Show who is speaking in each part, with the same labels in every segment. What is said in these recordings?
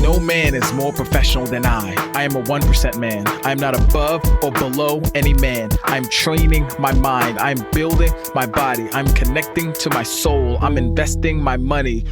Speaker 1: No man is more professional than I. I am a 1% man. I am not above or below any man. I'm training my mind. I'm building my body. I'm connecting to my soul. I'm investing my money.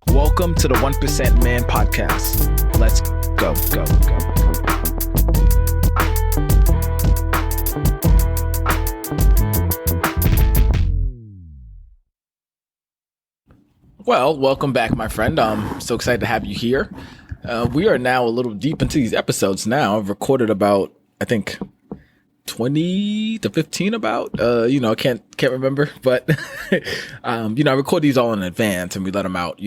Speaker 1: Welcome to the 1% Man Podcast. Let's go. Well, welcome back, my friend. I'm so excited to have you here. We are now a little deep into these episodes now. I've recorded about, I think, 20 to 15 about, I can't remember, but, I record these all in advance and we let them out,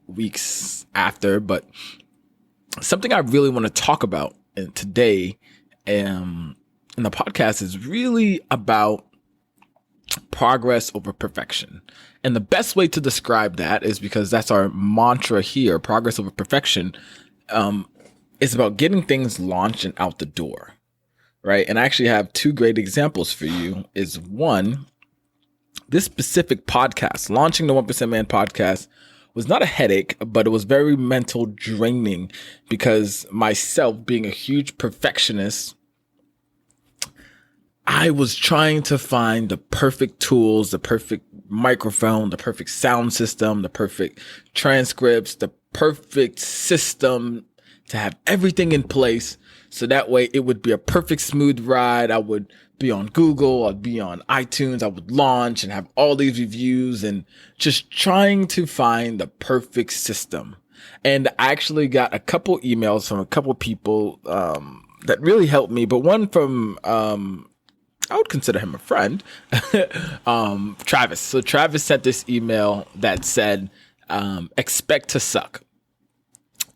Speaker 1: weeks after. But something I really want to talk about today in the podcast is really about progress over perfection. And the best way to describe that is because that's our mantra here, progress over perfection, is about getting things launched and out the door, right? And I actually have two great examples for you. Is one, this specific podcast, launching the 1% Man podcast, was not a headache, but it was very mental draining because myself being a huge perfectionist, I was trying to find the perfect tools, the perfect microphone, the perfect sound system, the perfect transcripts, the perfect system to have everything in place. So that way it would be a perfect smooth ride. I would be on Google, I'd be on iTunes, I would launch and have all these reviews and just trying to find the perfect system. And I actually got a couple emails from a couple people that really helped me, but one from I would consider him a friend, Travis. So Travis sent this email that said, expect to suck.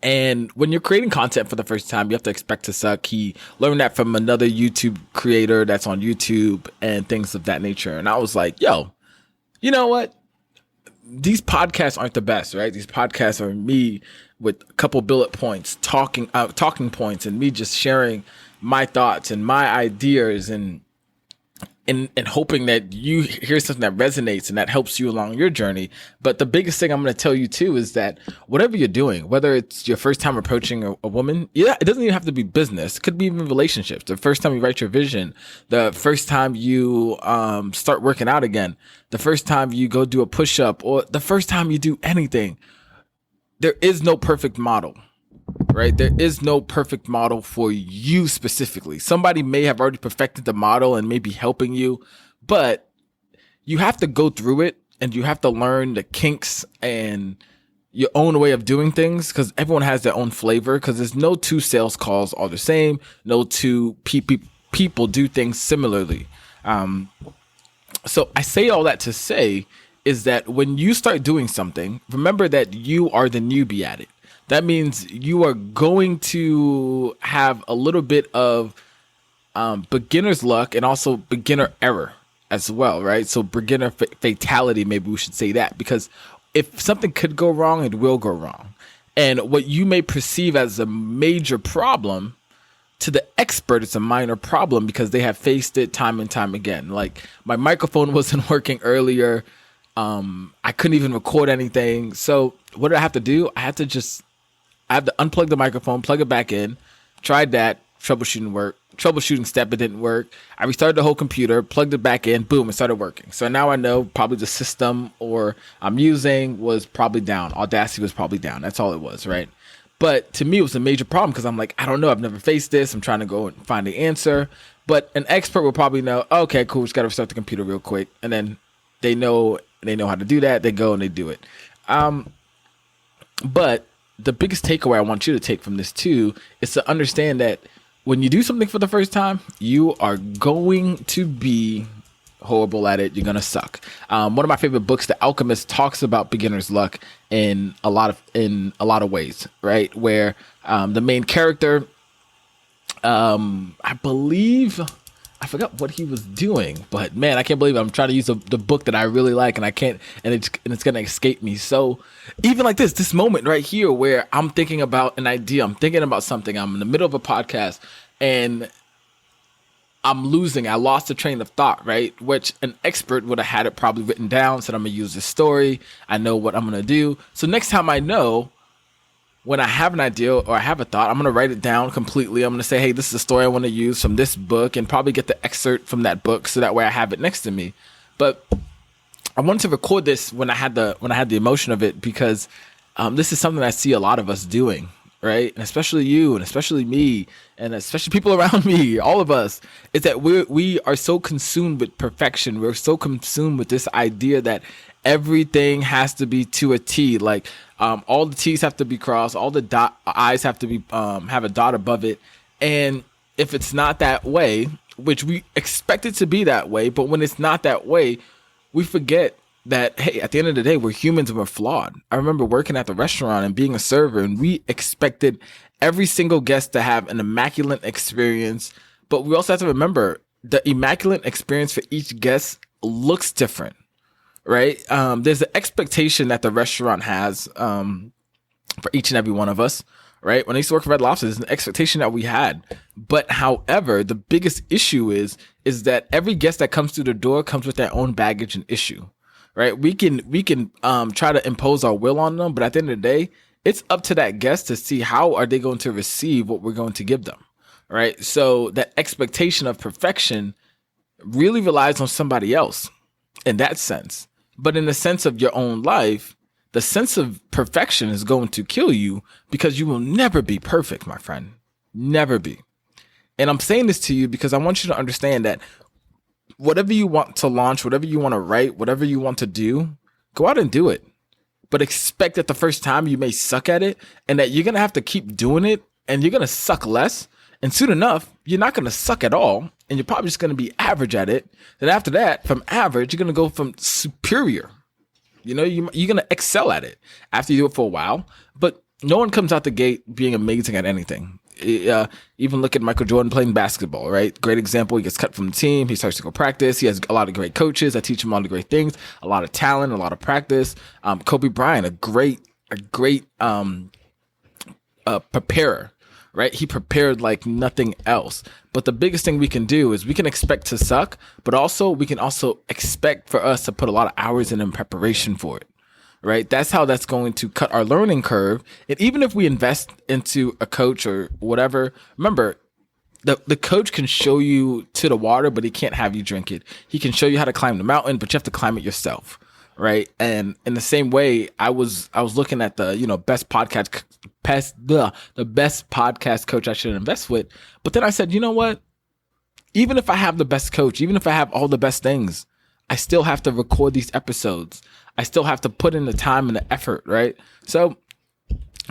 Speaker 1: And when you're creating content for the first time, you have to expect to suck. He learned that from another YouTube creator that's on YouTube and things of that nature. And I was like, yo, you know what? These podcasts aren't the best, right? These podcasts are me with a couple bullet points, talking points, and me just sharing my thoughts and my ideas and hoping that you hear something that resonates and that helps you along your journey. But the biggest thing I'm going to tell you too is that whatever you're doing, whether it's your first time approaching a woman, it doesn't even have to be business. It could be even relationships. The first time you write your vision, the first time you start working out again, the first time you go do a push-up, or the first time you do anything, there is no perfect model. Right? There is no perfect model for you specifically. Somebody may have already perfected the model and may be helping you, but you have to go through it and you have to learn the kinks and your own way of doing things, because everyone has their own flavor, because there's no two sales calls are the same. No two people do things similarly. So I say all that to say is that when you start doing something, remember that you are the newbie at it. That means you are going to have a little bit of beginner's luck and also beginner error as well, right? So beginner fatality, maybe we should say that, because if something could go wrong, it will go wrong. And what you may perceive as a major problem, to the expert, it's a minor problem because they have faced it time and time again. Like my microphone wasn't working earlier. I couldn't even record anything. So what did I have to do? I had to unplug the microphone, plug it back in, tried that, troubleshooting step, it didn't work. I restarted the whole computer, plugged it back in, boom, it started working. So now I know probably the system I'm using was probably down. Audacity was probably down. That's all it was, right? But to me, it was a major problem because I'm like, I don't know. I've never faced this. I'm trying to go and find the answer. But an expert will probably know, okay, cool, just got to restart the computer real quick. And then they know how to do that. They go and they do it. But the biggest takeaway I want you to take from this too is to understand that when you do something for the first time, you are going to be horrible at it. You're going to suck. One of my favorite books, The Alchemist, talks about beginner's luck in a lot of ways, right? Where the main character, I believe, I forgot what he was doing, but man, I can't believe it. I'm trying to use the book that I really like, and I can't, and it's gonna escape me. So even like this moment right here, where I'm thinking about an idea, I'm thinking about something, I'm in the middle of a podcast, and I'm losing. I lost the train of thought, right? Which an expert would have had it probably written down, said I'm gonna use this story. I know what I'm gonna do. So next time I know, when I have an idea or I have a thought, I'm going to write it down completely. I'm going to say, hey, this is a story I want to use from this book, and probably get the excerpt from that book so that way I have it next to me. But I wanted to record this when I had the emotion of it, because this is something I see a lot of us doing, right? And especially you, and especially me, and especially people around me, all of us, is that we are so consumed with perfection. We're so consumed with this idea that everything has to be to a T. Like all the T's have to be crossed, all the I's have to be have a dot above it. And if it's not that way, which we expect it to be that way, but when it's not that way, we forget that, hey, at the end of the day, we're humans and we're flawed. I remember working at the restaurant and being a server, and we expected every single guest to have an immaculate experience. But we also have to remember the immaculate experience for each guest looks different, right? There's an expectation that the restaurant has for each and every one of us, right? When I used to work for Red Lobster, there's an expectation that we had. But however, the biggest issue is that every guest that comes through the door comes with their own baggage and issue, right? We can try to impose our will on them, but at the end of the day, it's up to that guest to see how are they going to receive what we're going to give them, right? So that expectation of perfection really relies on somebody else in that sense. But in the sense of your own life, the sense of perfection is going to kill you, because you will never be perfect, my friend. Never be. And I'm saying this to you because I want you to understand that whatever you want to launch, whatever you want to write, whatever you want to do, go out and do it. But expect that the first time you may suck at it, and that you're going to have to keep doing it, and you're going to suck less. And soon enough, you're not going to suck at all, and you're probably just going to be average at it. Then after that, from average, you're going to go from superior. You know, you're going to excel at it after you do it for a while. But no one comes out the gate being amazing at anything. Even look at Michael Jordan playing basketball, right? Great example. He gets cut from the team. He starts to go practice. He has a lot of great coaches that teach him all the great things, a lot of talent, a lot of practice. Kobe Bryant, a great preparer, right? He prepared like nothing else. But the biggest thing we can do is we can expect to suck, but also we can also expect for us to put a lot of hours in preparation for it. Right? That's how that's going to cut our learning curve. And even if we invest into a coach or whatever, remember, the coach can show you to the water, but he can't have you drink it. He can show you how to climb the mountain, but you have to climb it yourself. Right? And in the same way, I was looking at the, best podcast coach I should invest with. But then I said, you know what? Even if I have the best coach, even if I have all the best things, I still have to record these episodes. I still have to put in the time and the effort, right? So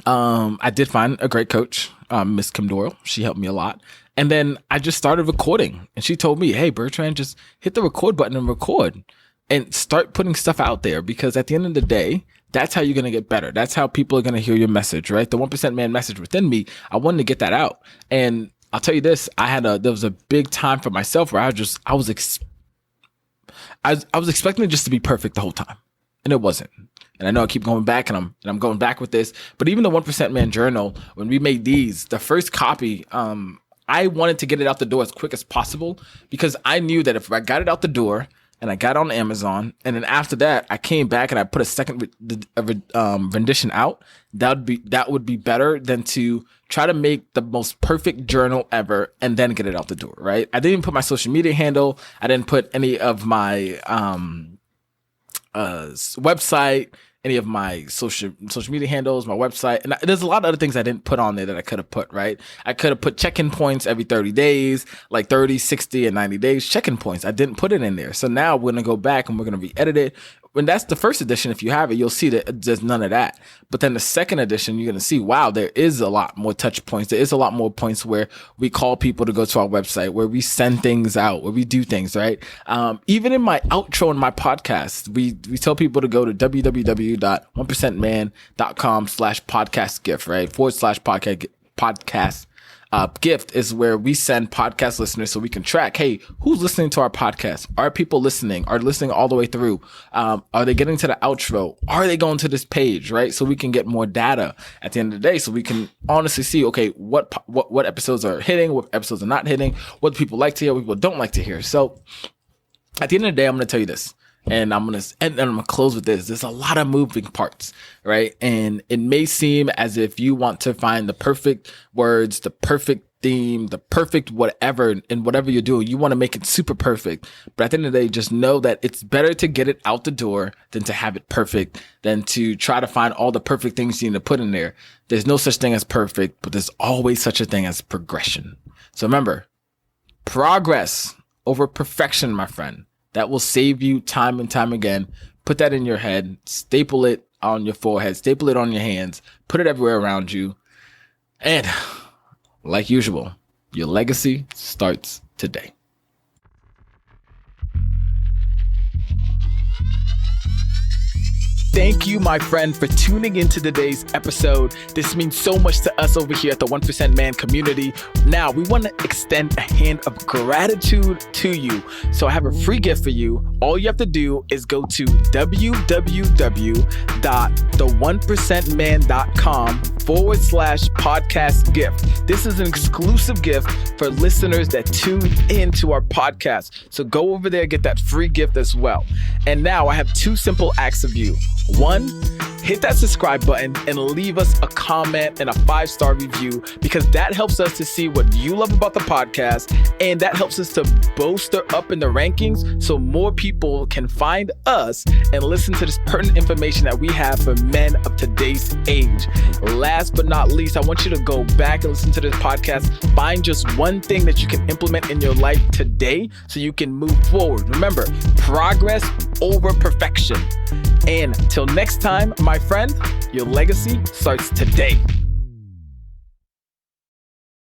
Speaker 1: I did find a great coach, Miss Kim Doyle. She helped me a lot. And then I just started recording. And she told me, hey, Bertrand, just hit the record button and record. And start putting stuff out there, because at the end of the day, that's how you're going to get better. That's how people are going to hear your message, right? The 1% man message within me, I wanted to get that out. And I'll tell you this, there was a big time for myself where I was expecting it just to be perfect the whole time. And it wasn't. And I know I keep going back, and I'm going back with this, but even the 1% Man Journal, when we made these, the first copy, I wanted to get it out the door as quick as possible, because I knew that if I got it out the door and I got on Amazon, and then after that I came back and I put a second rendition out, that would be better than to try to make the most perfect journal ever and then get it out the door, right? I didn't even put my social media handle. I didn't put any of my website, any of my social media handles, my website. And there's a lot of other things I didn't put on there that I could have put, right? I could have put check-in points every 30 days, like 30, 60, and 90 days check-in points. I didn't put it in there. So now we're going to go back and we're going to re-edit it. When that's the first edition, if you have it, you'll see that there's none of that. But then the second edition, you're going to see, wow, there is a lot more touch points. There is a lot more points where we call people to go to our website, where we send things out, where we do things, right? Even in my outro in my podcast, we tell people to go to www.1percentman.com/podcast gift, right? /podcast gift is where we send podcast listeners so we can track, hey, who's listening to our podcast? Are people listening? Are they listening all the way through? Are they getting to the outro? Are they going to this page, right? So we can get more data at the end of the day, so we can honestly see, okay, what episodes are hitting, what episodes are not hitting, what people like to hear, what people don't like to hear. So at the end of the day, I'm going to tell you this. And I'm gonna close with this. There's a lot of moving parts, right? And it may seem as if you want to find the perfect words, the perfect theme, the perfect whatever, and whatever you're doing, you want to make it super perfect. But at the end of the day, just know that it's better to get it out the door than to have it perfect, than to try to find all the perfect things you need to put in there. There's no such thing as perfect, but there's always such a thing as progression. So remember, progress over perfection, my friend. That will save you time and time again. Put that in your head, staple it on your forehead, staple it on your hands, put it everywhere around you. And like usual, your legacy starts today. Thank you, my friend, for tuning into today's episode. This means so much to us over here at the 1% Man community. Now, we want to extend a hand of gratitude to you. So I have a free gift for you. All you have to do is go to www.the1percentman.com/podcast gift. This is an exclusive gift for listeners that tune into our podcast. So go over there, get that free gift as well. And now I have two simple acts of you. One, hit that subscribe button and leave us a comment and a 5-star review, because that helps us to see what you love about the podcast, and that helps us to bolster up in the rankings so more people can find us and listen to this pertinent information that we have for men of today's age. Last but not least, I want you to go back and listen to this podcast. Find just one thing that you can implement in your life today so you can move forward. Remember, progress over perfection. And till next time, my friend, your legacy starts today.